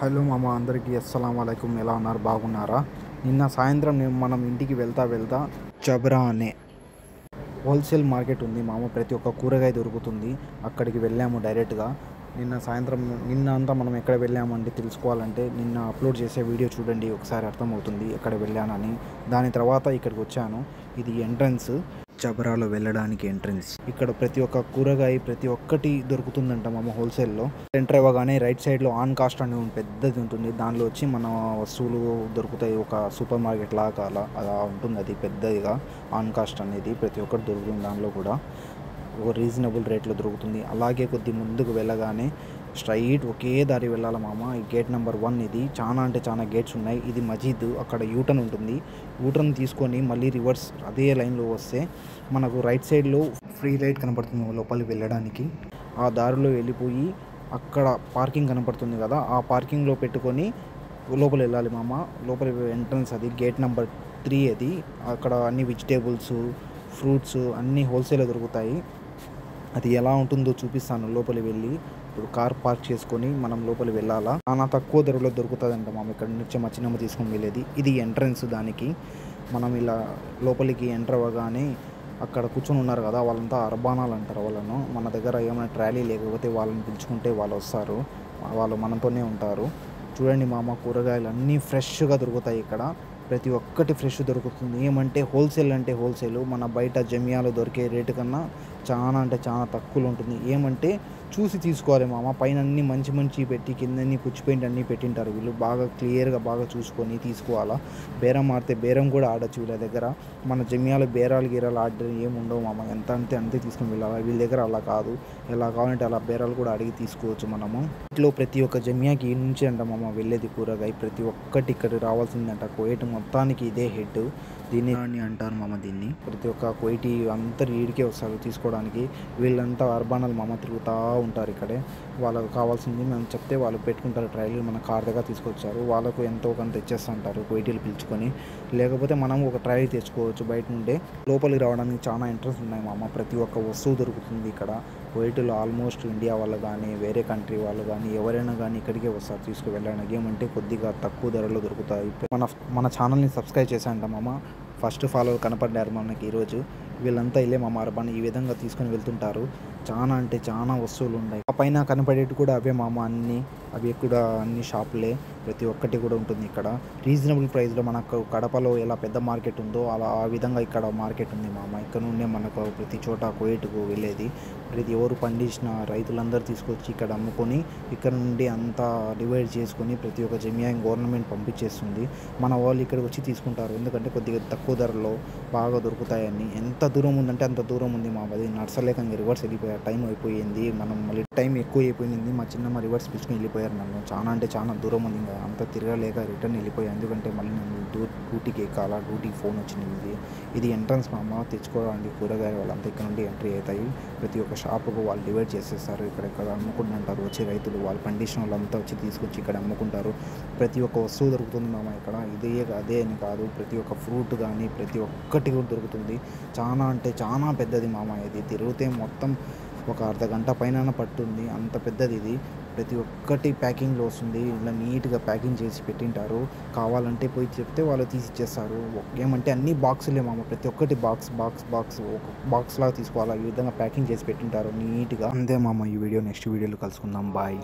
Hello మామ, అందరికీ అస్సలం వాలేకుమ్. ఎలా ఉన్నారు? బాగున్నారా? నిన్న సాయంత్రం మనం ఇంటికి వెళ్తా చబ్రా అనే హోల్సేల్ మార్కెట్ ఉంది మామ. ప్రతి ఒక్క కూరగాయ దొరుకుతుంది. అక్కడికి వెళ్ళాము డైరెక్ట్గా. నిన్న అంతా మనం ఎక్కడ వెళ్ళామంటే తెలుసుకోవాలంటే నిన్న అప్లోడ్ చేసే వీడియో చూడండి, ఒకసారి అర్థమవుతుంది ఎక్కడ వెళ్ళానని. దాని తర్వాత ఇక్కడికి వచ్చాను. ఇది ఎంట్రన్స్, చబరాలో వెళ్ళడానికి ఎంట్రన్స్. ఇక్కడ ప్రతి ఒక్క కూరగాయ ప్రతి ఒక్కటి దొరుకుతుందంట మామ హోల్సేల్లో. ఎంటర్ అవ్వగానే రైట్ సైడ్లో ఆన్ కాస్ట్ అని పెద్దది ఉంటుంది. దానిలో వచ్చి మన వస్తువులు దొరుకుతాయి. ఒక సూపర్ మార్కెట్ లాగా అలా ఉంటుంది. అది పెద్దదిగా ఆన్ కాస్ట్ అనేది ప్రతి ఒక్కటి దొరుకుతుంది. దానిలో కూడా ఒక రీజనబుల్ రేట్లో దొరుకుతుంది. అలాగే కొద్ది ముందుకు వెళ్ళగానే స్ట్రైట్ ఒకే దారి వెళ్ళాలి మామ. ఈ గేట్ నెంబర్ 1 ఇది. చాలా గేట్స్ ఉన్నాయి. ఇది మజీద్. అక్కడ యూటర్న్ ఉంటుంది. యూటర్న్ తీసుకొని మళ్ళీ రివర్స్ అదే లైన్లో వస్తే మనకు రైట్ సైడ్లో ఫ్రీ లైట్ కనపడుతుంది లోపలికి వెళ్ళడానికి. ఆ దారిలో వెళ్ళిపోయి అక్కడ పార్కింగ్ కనపడుతుంది కదా, ఆ పార్కింగ్లో పెట్టుకొని లోపల వెళ్ళాలి మామ. లోపల ఎంట్రన్స్ అది గేట్ నెంబర్ 3 అది. అక్కడ అన్ని వెజిటేబుల్స్, ఫ్రూట్స్ అన్నీ హోల్సేల్లో దొరుకుతాయి. అది ఎలా ఉంటుందో చూపిస్తాను. లోపలికి వెళ్ళి ఇప్పుడు కార్ పార్క్ చేసుకొని మనం లోపలికి వెళ్ళాలా. చాలా తక్కువ ధరలో దొరుకుతుందంట మామ. ఇక్కడ నుంచి మా చిన్నమ్మ తీసుకొని వెళ్ళేది. ఇది ఎంట్రన్స్. దానికి మనం ఇలా లోపలికి ఎంటర్ అవ్వగానే అక్కడ కూర్చొని ఉన్నారు కదా, వాళ్ళంతా అర్బానాలు అంటారు వాళ్ళను. మన దగ్గర ఏమైనా ట్రాలీ లేకపోతే వాళ్ళని పిలుచుకుంటే వాళ్ళు వస్తారు. వాళ్ళు మనతోనే ఉంటారు. చూడండి మామ, కూరగాయలు అన్నీ ఫ్రెష్గా దొరుకుతాయి ఇక్కడ. ప్రతి ఒక్కటి ఫ్రెష్ దొరుకుతుంది. ఏమంటే హోల్సేల్ అంటే హోల్సేల్. మన బయట జమియాలో దొరికే రేటు కన్నా చాలా తక్కువలో ఉంటుంది. ఏమంటే చూసి తీసుకోవాలి మామ. పైన అన్నీ మంచి పెట్టి కిందన్నీ పుచ్చి పెయింట్ అన్నీ పెట్టింటారు వీళ్ళు. బాగా క్లియర్గా బాగా చూసుకొని తీసుకోవాలా. బేరం ఆడితే బేరం కూడా ఆడచ్చు వీళ్ళ దగ్గర. మన జమియాలో గీరాలు ఆడడం ఏమి ఉండవు మామ. ఎంత అంటే అంతే తీసుకుని వెళ్ళాలి. వీళ్ళ దగ్గర అలా కాదు. ఎలా కావాలంటే అలా బేరాలు కూడా అడిగి తీసుకోవచ్చు మనము. ఇట్లో ప్రతి ఒక్క జమియాకి ఈ నుంచి అంట మామ వెళ్ళేది కూరగాయ. ప్రతి ఒక్కటి ఇక్కడ రావాల్సిందంట. కోయట్ మొత్తానికి ఇదే హెడ్. దీన్ని అంటారు మామ. దీన్ని ప్రతి ఒక్క కోయిటి అందరు ఈడికే వస్తారు తీసుకోవడానికి. వీళ్ళంతా అర్బానాలు మామ, తిరుగుతూ ఉంటారు ఇక్కడే. వాళ్ళకు కావాల్సింది మనం చెప్తే వాళ్ళు పెట్టుకుంటారు ట్రైలు. మన కార్ దగ్గర తీసుకొచ్చారు. వాళ్ళకు ఎంతో కొంత తెచ్చేస్తుంటారు కోయిటీలు పిలుచుకొని. లేకపోతే మనం ఒక ట్రైల్ తెచ్చుకోవచ్చు బయట నుండే. లోపలికి రావడానికి చాలా ఎంట్రన్స్ ఉన్నాయి మామ. ప్రతి ఒక్క వస్తువు దొరుకుతుంది ఇక్కడ. కోయిట్లో ఆల్మోస్ట్ ఇండియా వాళ్ళు కానీ వేరే కంట్రీ వాళ్ళు కానీ ఎవరైనా కానీ ఇక్కడికే వస్తారు తీసుకువెళ్ళడానికి. ఏమంటే కొద్దిగా తక్కువ ధరలో దొరుకుతాయి. మన ఛానల్ని సబ్స్క్రైబ్ చేశాంట మామ. ఫస్ట్ ఫాలోవర్ కనపడ్డారు మనకి ఈరోజు. వీళ్ళంతా ఇల్లే మామ అర్బాన్. ఈ విధంగా తీసుకొని వెళ్తుంటారు. చాలా వస్తువులు ఉన్నాయి. ఆ పైన కనపడేవి కూడా అవే మామ. అవి కూడా అన్ని షాపులే. ప్రతి ఒక్కటి కూడా ఉంటుంది ఇక్కడ. రీజనబుల్ ప్రైస్లో మనకు కడపలో ఎలా పెద్ద మార్కెట్ ఉందో అలా ఆ విధంగా ఇక్కడ మార్కెట్ ఉంది మామ. ఇక్కడ నుండే మనకు ప్రతి చోట కోయిట్కు వెళ్ళేది. ప్రతి ఎవరు పండించిన రైతులందరూ తీసుకొచ్చి ఇక్కడ అమ్ముకొని ఇక్కడ నుండి అంతా డివైడ్ చేసుకొని ప్రతి ఒక్క జమియా గవర్నమెంట్ పంపించేస్తుంది. మన వాళ్ళు ఇక్కడికి వచ్చి తీసుకుంటారు. ఎందుకంటే కొద్దిగా తక్కువ ధరలో బాగా దొరుకుతాయని. ఎంత దూరం ఉందంటే అంత దూరం ఉంది మా. అది నడసలేక రివర్స్ వెళ్ళిపోయారు. టైం అయిపోయింది. మనం మళ్ళీ టైం ఎక్కువ అయిపోయింది. మా చిన్నమ్మ రివర్స్ పిలుచుకొని వెళ్ళిపోయారు నన్ను. చాలా దూరం ఉంది. ఇంకా అంత తిరగలేక రిటర్న్ వెళ్ళిపోయాను. ఎందుకంటే మళ్ళీ నన్ను డ్యూటీకి ఎక్కాలా. డ్యూటీకి ఫోన్ వచ్చింది. ఇది ఎంట్రన్స్ మామ. తెచ్చుకోవడానికి కూరగాయలు వాళ్ళంతా ఇక్కడ నుండి ఎంట్రీ అవుతాయి. ప్రతి ఒక్క షాపుకు వాళ్ళు డివైడ్ చేసేస్తారు. ఇక్కడ అమ్ముకుంటుంటారు వచ్చి రైతులు. వాళ్ళు పండించిన వాళ్ళంతా వచ్చి తీసుకొచ్చి ఇక్కడ అమ్ముకుంటారు. ప్రతి ఒక్క వస్తువు దొరుకుతుంది మామ ఇక్కడ. అదే అని కాదు, ప్రతి ఒక్క ఫ్రూట్ కానీ ప్రతి ఒక్కటి కూడా దొరుకుతుంది. చాలా పెద్దది మామ. ఇది తిరిగితే మొత్తం ఒక అర్ధగంట పైన పట్టుంది. అంత పెద్దది ఇది. ప్రతి ఒక్కటి ప్యాకింగ్లో వస్తుంది. ఇలా నీట్గా ప్యాకింగ్ చేసి పెట్టింటారు. కావాలంటే పోయి చెప్తే వాళ్ళు తీసి ఇచ్చేస్తారు. ఏమంటే అన్ని బాక్సులే మామ. ప్రతి ఒక్కటి బాక్స్ ఒక బాక్స్ లాగా తీసుకోవాలి. ఈ విధంగా ప్యాకింగ్ చేసి పెట్టింటారు నీట్గా. అంతే మామ. ఈ వీడియో నెక్స్ట్ వీడియోలో కలుసుకుందాం. బాయ్.